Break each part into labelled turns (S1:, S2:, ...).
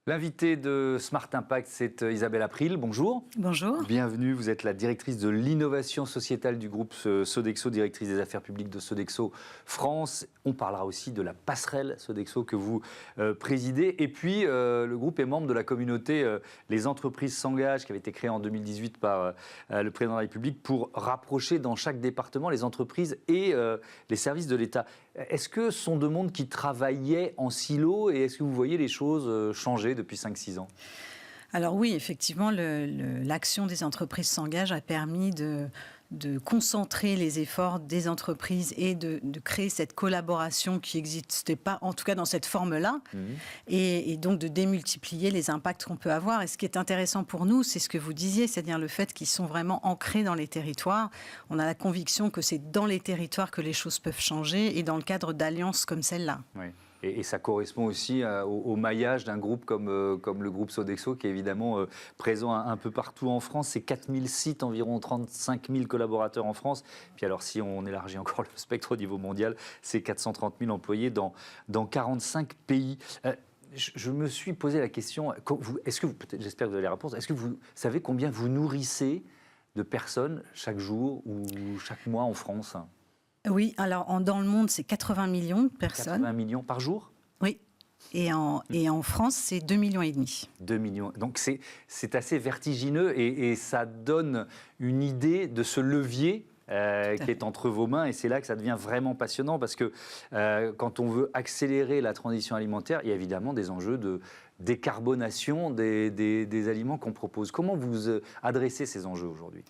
S1: L'invité de Smart Impact, c'est Isabelle April. Bonjour.
S2: Bonjour.
S1: Bienvenue, vous êtes la directrice de l'innovation sociétale du groupe Sodexo, directrice des affaires publiques de Sodexo France. On parlera aussi de la passerelle Sodexo que vous présidez. Et puis, le groupe est membre de la communauté Les entreprises s'engagent, qui avait été créée en 2018 par le président de la République pour rapprocher dans chaque département les entreprises et les services de l'État. Est-ce que ce sont deux mondes qui travaillaient en silo et est-ce que vous voyez les choses changer depuis 5-6 ans ?
S2: Alors oui, effectivement, l'action des entreprises s'engage a permis de concentrer les efforts des entreprises et de créer cette collaboration qui n'existait pas, en tout cas dans cette forme-là, et donc de démultiplier les impacts qu'on peut avoir. Et ce qui est intéressant pour nous, c'est ce que vous disiez, c'est-à-dire le fait qu'ils sont vraiment ancrés dans les territoires. On a la conviction que c'est dans les territoires que les choses peuvent changer et dans le cadre d'alliances comme celle-là.
S1: Oui. Et ça correspond aussi au maillage d'un groupe comme le groupe Sodexo, qui est évidemment présent un peu partout en France. C'est 4000 sites, environ 35 000 collaborateurs en France. Puis alors, si on élargit encore le spectre au niveau mondial, c'est 430 000 employés dans 45 pays. Je me suis posé la question, est-ce que peut-être, j'espère que vous avez la réponse, est-ce que vous savez combien vous nourrissez de personnes chaque jour ou chaque mois en France ?
S2: Oui, alors dans le monde, c'est 80 millions de personnes.
S1: 80 millions par jour ?
S2: Oui. Et en France, c'est 2,5 millions.
S1: 2 millions. Donc c'est assez vertigineux et ça donne une idée de ce levier qui est entre vos mains. Et c'est là que ça devient vraiment passionnant parce que quand on veut accélérer la transition alimentaire, il y a évidemment des enjeux de décarbonation des aliments qu'on propose. Comment vous adressez ces enjeux aujourd'hui ?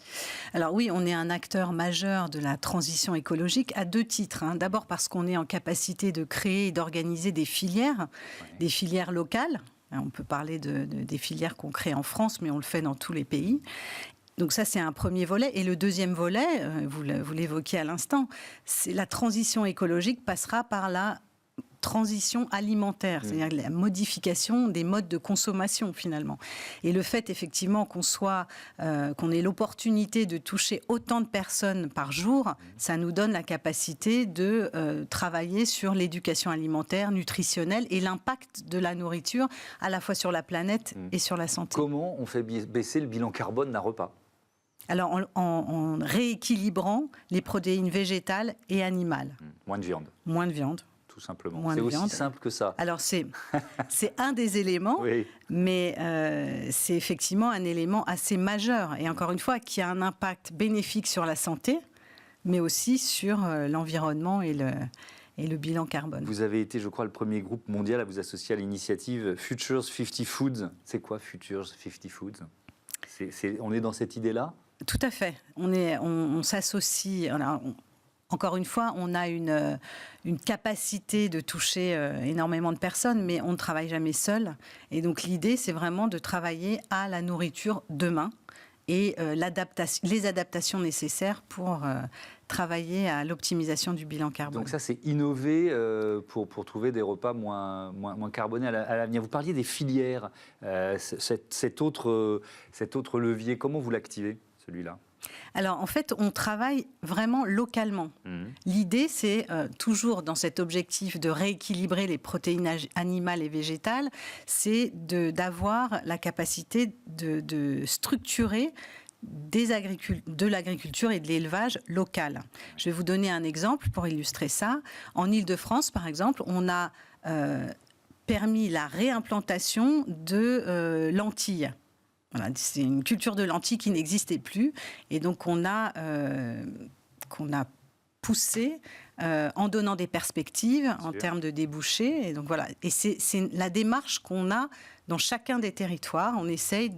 S2: Alors oui, on est un acteur majeur de la transition écologique à deux titres. D'abord parce qu'on est en capacité de créer et d'organiser des filières locales. On peut parler des filières qu'on crée en France, mais on le fait dans tous les pays. Donc ça, c'est un premier volet. Et le deuxième volet, vous l'évoquiez à l'instant, c'est la transition écologique passera par la transition alimentaire, c'est-à-dire la modification des modes de consommation finalement. Et le fait effectivement qu'on ait l'opportunité de toucher autant de personnes par jour, ça nous donne la capacité de travailler sur l'éducation alimentaire, nutritionnelle et l'impact de la nourriture à la fois sur la planète et sur la santé.
S1: Comment on fait baisser le bilan carbone d'un repas ?
S2: Alors en rééquilibrant les protéines végétales et animales.
S1: Moins de viande.
S2: Moins de viande.
S1: Tout simplement. C'est aussi simple que ça.
S2: Alors, c'est un des éléments, oui. Mais c'est effectivement un élément assez majeur. Et encore une fois, qui a un impact bénéfique sur la santé, mais aussi sur l'environnement et le bilan carbone.
S1: Vous avez été, je crois, le premier groupe mondial à vous associer à l'initiative Futures 50 Foods. C'est quoi Futures 50 Foods ? On est dans cette idée-là ?
S2: Tout à fait. On s'associe... Encore une fois, on a une capacité de toucher énormément de personnes, mais on ne travaille jamais seul. Et donc l'idée, c'est vraiment de travailler à la nourriture demain et les adaptations nécessaires pour travailler à l'optimisation du bilan carbone.
S1: Donc ça, c'est innover pour trouver des repas moins carbonés à l'avenir. Vous parliez des filières, cet autre levier, comment vous l'activez, celui-là ?
S2: Alors, en fait, on travaille vraiment localement. L'idée, c'est toujours dans cet objectif de rééquilibrer les protéines animales et végétales, c'est d'avoir la capacité de structurer de l'agriculture et de l'élevage local. Je vais vous donner un exemple pour illustrer ça. En Île-de-France, par exemple, on a permis la réimplantation de lentilles. Voilà, c'est une culture de lentilles qui n'existait plus. Et donc, qu'on a poussé en donnant des perspectives en termes de débouchés. Et donc, voilà. Et c'est la démarche qu'on a dans chacun des territoires. On essaye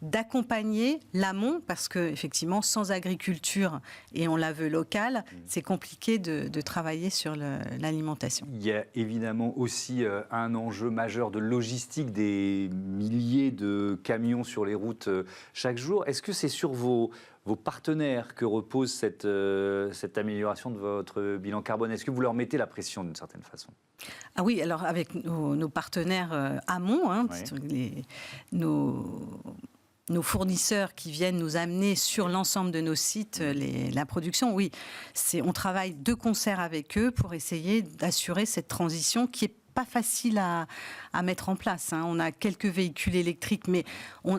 S2: d'accompagner l'amont parce que, effectivement, sans agriculture, et on la veut locale, c'est compliqué de travailler sur l'alimentation.
S1: Il y a évidemment aussi un enjeu majeur de logistique, des milliers de camions sur les routes chaque jour. Est-ce que c'est sur vos partenaires que repose cette amélioration de votre bilan carbone? Est-ce que vous leur mettez la pression d'une certaine façon?
S2: Ah oui, alors avec nos partenaires amont, oui. Nos fournisseurs qui viennent nous amener sur l'ensemble de nos sites la production, oui, on travaille de concert avec eux pour essayer d'assurer cette transition qui est pas facile à mettre en place. On a quelques véhicules électriques, mais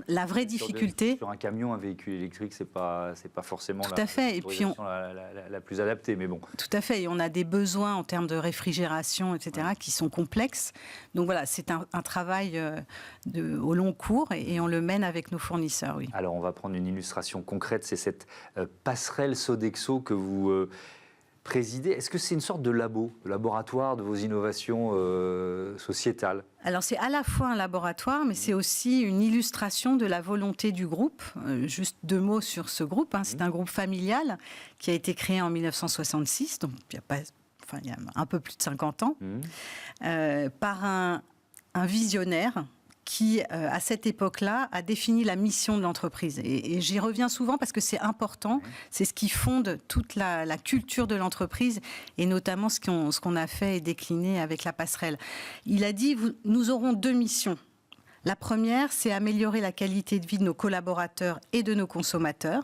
S2: la vraie difficulté...
S1: Sur un camion, un véhicule électrique, c'est pas forcément
S2: tout à fait. Et puis
S1: la plus adaptée, mais bon.
S2: Tout à fait. Et on a des besoins en termes de réfrigération, etc., qui sont complexes. Donc voilà, c'est un travail au long cours et on le mène avec nos fournisseurs, oui.
S1: Alors, on va prendre une illustration concrète. C'est cette passerelle Sodexo que vous... présider, est-ce que c'est une sorte de laboratoire de vos innovations sociétales?
S2: Alors c'est à la fois un laboratoire, mais c'est aussi une illustration de la volonté du groupe. Juste 2 mots sur ce groupe. C'est un groupe familial qui a été créé en 1966, donc il y a un peu plus de 50 ans, par un visionnaire qui, à cette époque-là, a défini la mission de l'entreprise. Et j'y reviens souvent parce que c'est important. C'est ce qui fonde toute la culture de l'entreprise et notamment ce qu'on a fait et décliné avec la passerelle. Il a dit, nous aurons 2 missions. La première, c'est améliorer la qualité de vie de nos collaborateurs et de nos consommateurs.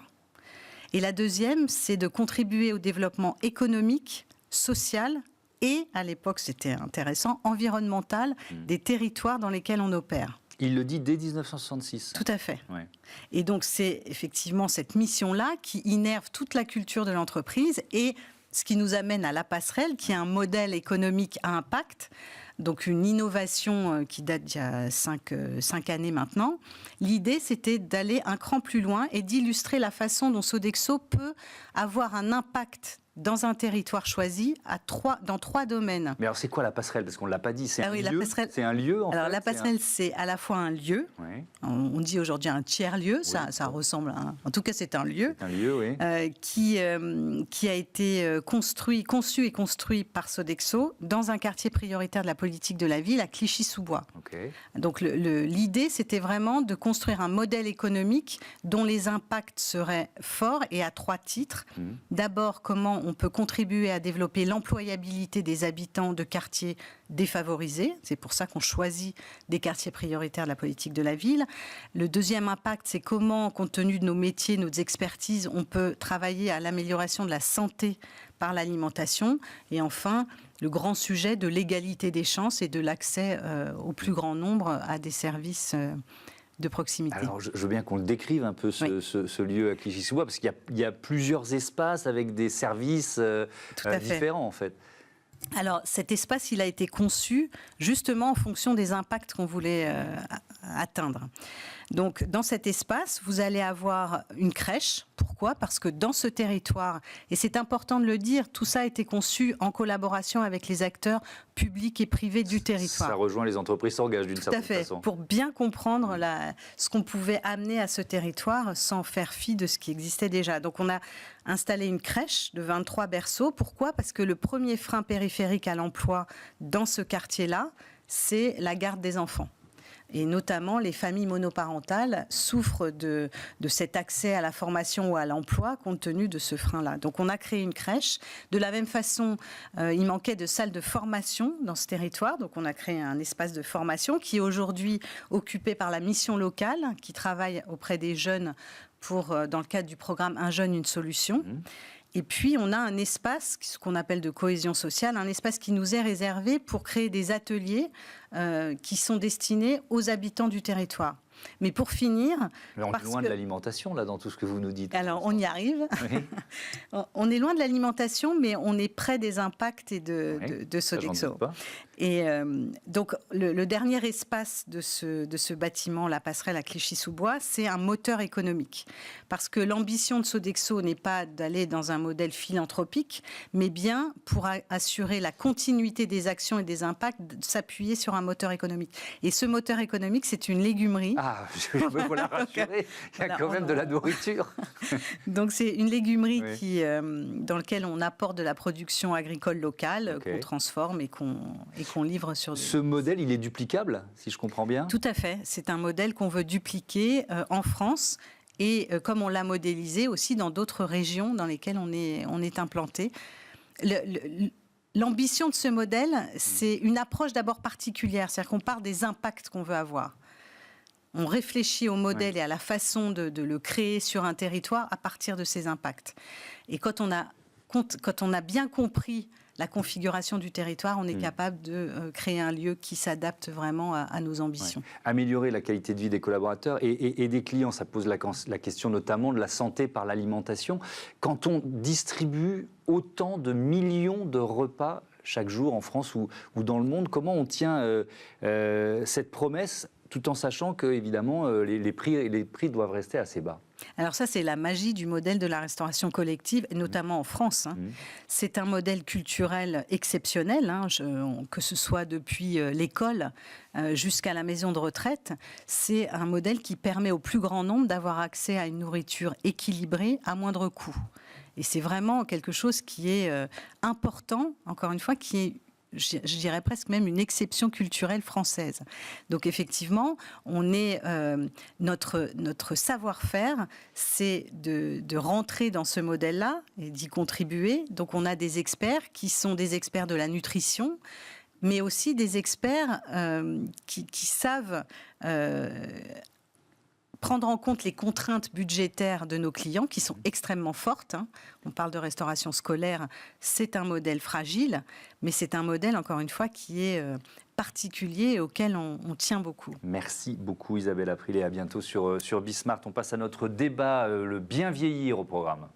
S2: Et la deuxième, c'est de contribuer au développement économique, social et, à l'époque, c'était intéressant, environnemental des territoires dans lesquels on opère.
S1: Il le dit dès 1966.
S2: Tout à fait.
S1: Ouais.
S2: Et donc, c'est effectivement cette mission-là qui innerve toute la culture de l'entreprise et ce qui nous amène à la passerelle, qui est un modèle économique à impact, donc une innovation qui date d'il y a 5 années maintenant. L'idée, c'était d'aller un cran plus loin et d'illustrer la façon dont Sodexo peut avoir un impact dans un territoire choisi dans 3 domaines.
S1: Mais alors, c'est quoi la passerelle? Parce qu'on ne l'a pas dit. C'est un lieu. C'est un lieu, en fait.
S2: Alors, la passerelle, c'est à la fois un lieu. Oui. On dit aujourd'hui un tiers-lieu. Oui, ça ressemble à en tout cas, c'est un lieu.
S1: C'est un lieu, oui.
S2: Qui a été conçu et construit par Sodexo dans un quartier prioritaire de la politique de la ville, à Clichy-sous-Bois.
S1: Okay.
S2: Donc, l'idée, c'était vraiment de construire un modèle économique dont les impacts seraient forts et à 3 titres. D'abord, comment on peut contribuer à développer l'employabilité des habitants de quartiers défavorisés. C'est pour ça qu'on choisit des quartiers prioritaires de la politique de la ville. Le deuxième impact, c'est comment, compte tenu de nos métiers, nos expertises, on peut travailler à l'amélioration de la santé par l'alimentation. Et enfin, le grand sujet de l'égalité des chances et de l'accès au plus grand nombre à des services de proximité.
S1: Alors, je veux bien qu'on le décrive un peu, ce lieu à Clichy-sous-Bois, parce qu'il y a plusieurs espaces avec des services différents, en fait.
S2: Alors, cet espace, il a été conçu justement en fonction des impacts qu'on voulait atteindre. Donc, dans cet espace, vous allez avoir une crèche. Pourquoi ? Parce que dans ce territoire, et c'est important de le dire, tout ça a été conçu en collaboration avec les acteurs publics et privés du territoire.
S1: Ça rejoint les entreprises s'engagent d'une certaine façon.
S2: Tout à fait, pour bien comprendre ce qu'on pouvait amener à ce territoire sans faire fi de ce qui existait déjà. Donc, on a installé une crèche de 23 berceaux. Pourquoi ? Parce que le premier frein périphérique à l'emploi dans ce quartier-là, c'est la garde des enfants. Et notamment, les familles monoparentales souffrent de cet accès à la formation ou à l'emploi compte tenu de ce frein-là. Donc, on a créé une crèche. De la même façon, il manquait de salles de formation dans ce territoire. Donc, on a créé un espace de formation qui est aujourd'hui occupé par la mission locale qui travaille auprès des jeunes dans le cadre du programme Un jeune, une solution. Et puis, on a un espace, ce qu'on appelle de cohésion sociale, un espace qui nous est réservé pour créer des ateliers qui sont destinés aux habitants du territoire. Mais pour finir...
S1: Mais on est loin de l'alimentation, là, dans tout ce que vous nous dites.
S2: Alors, on y arrive. Oui. On est loin de l'alimentation, mais on est près des impacts et de Sodexo.
S1: Ça, j'en doute pas.
S2: Et donc, le dernier espace de ce bâtiment, la passerelle à Clichy-sous-Bois, c'est un moteur économique. Parce que l'ambition de Sodexo n'est pas d'aller dans un modèle philanthropique, mais bien pour assurer la continuité des actions et des impacts, de s'appuyer sur un moteur économique. Et ce moteur économique, c'est une légumerie.
S1: Ah, je me voilà rassuré, il y a quand même de la nourriture.
S2: Donc c'est une légumerie dans laquelle on apporte de la production agricole locale, qu'on transforme et qu'on livre sur...
S1: Ce modèle, il est duplicable, si je comprends bien ?
S2: Tout à fait. C'est un modèle qu'on veut dupliquer en France et comme on l'a modélisé aussi dans d'autres régions dans lesquelles on est implanté. L'ambition de ce modèle, c'est une approche d'abord particulière, c'est-à-dire qu'on part des impacts qu'on veut avoir. On réfléchit au modèle et à la façon de le créer sur un territoire à partir de ces impacts. Et quand on a quand on a bien compris la configuration du territoire, on est capable de créer un lieu qui s'adapte vraiment à nos ambitions.
S1: Ouais. Améliorer la qualité de vie des collaborateurs et des clients, ça pose la question notamment de la santé par l'alimentation. Quand on distribue autant de millions de repas chaque jour en France ou dans le monde, comment on tient cette promesse tout en sachant que, évidemment, les prix doivent rester assez bas?
S2: Alors ça, c'est la magie du modèle de la restauration collective, et notamment en France. C'est un modèle culturel exceptionnel, que ce soit depuis l'école jusqu'à la maison de retraite. C'est un modèle qui permet au plus grand nombre d'avoir accès à une nourriture équilibrée à moindre coût. Et c'est vraiment quelque chose qui est important, encore une fois, qui est, je dirais presque même une exception culturelle française. Donc effectivement, notre savoir-faire, c'est de rentrer dans ce modèle-là et d'y contribuer. Donc on a des experts qui sont des experts de la nutrition, mais aussi des experts qui savent prendre en compte les contraintes budgétaires de nos clients qui sont extrêmement fortes. On parle de restauration scolaire, c'est un modèle fragile, mais c'est un modèle, encore une fois, qui est particulier et auquel on tient beaucoup.
S1: Merci beaucoup Isabelle Aprile et à bientôt sur Bismart. On passe à notre débat, le bien vieillir au programme.